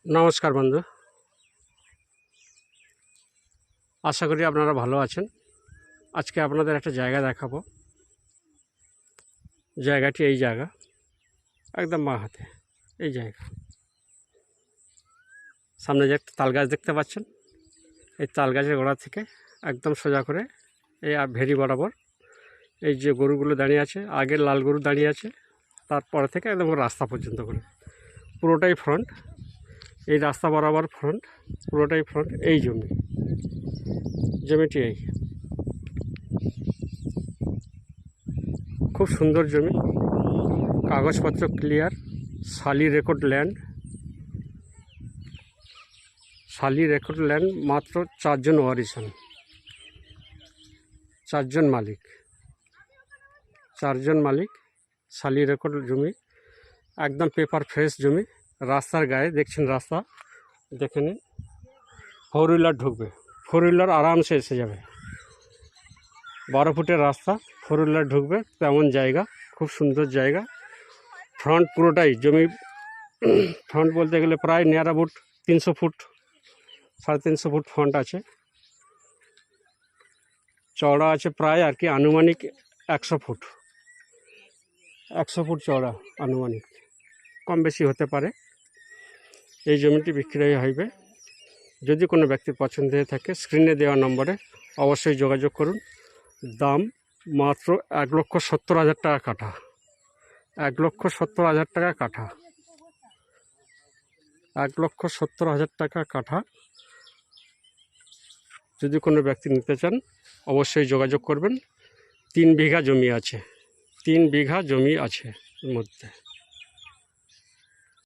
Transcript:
নমস্কার বন্ধু, আশা করি আপনারা ভালো আছেন। আজকে আপনাদের একটা জায়গা দেখাবো। জায়গাটি এই জায়গা, একদম বাঁ হাতে এই জায়গা। সামনে যে একটা তাল গাছ দেখতে পাচ্ছেন, এই তাল গাছের গোড়া থেকে একদম সোজা করে এই ভেরি বরাবর এই যে গরুগুলো দাঁড়িয়ে আছে, আগের লাল গরু দাঁড়িয়ে আছে, তারপরে থেকে একদম রাস্তা পর্যন্ত করে পুরোটাই ফ্রন্ট। এই রাস্তা বরাবর ফ্রন্ট, পুরোটাই ফ্রন্ট। এই জমিটি এই খুব সুন্দর জমি, কাগজপত্র ক্লিয়ার, শালি রেকর্ড ল্যান্ড। মাত্র 4 জন ওয়ারিশন, 4 জন মালিক, শালি রেকর্ড জমি, একদম পেপার ফ্রেশ জমি। রাস্তার গায়ে দেখছেন, রাস্তা দেখে নিন। 4 হুইলার ঢুকবে, 4 হুইলার আরামসে এসে যাবে। 12 ফুটের রাস্তা, 4 হুইলার ঢুকবে তেমন জায়গা, খুব সুন্দর জায়গা। ফ্রন্ট পুরোটাই জমি, ফ্রন্ট বলতে গেলে প্রায় near about 300 foot, 350 foot front আছে। চওড়া আছে প্রায় আর কি আনুমানিক 100 ফুট, 100 ফুট চওড়া আনুমানিক, কম বেশি হতে পারে। এই জমিটি বিক্রয় হইবে। যদি কোনো ব্যক্তির পছন্দ হয়ে থাকে, স্ক্রিনে দেওয়া নম্বরে অবশ্যই যোগাযোগ করুন। দাম মাত্র 1,70,000 টাকা কাঠা, 1,70,000 টাকা কাঠা, 1,70,000 টাকা কাঠা। যদি কোনো ব্যক্তি নিতে চান অবশ্যই যোগাযোগ করবেন। 3 বিঘা জমি আছে, 3 বিঘা জমি আছে এর মধ্যে।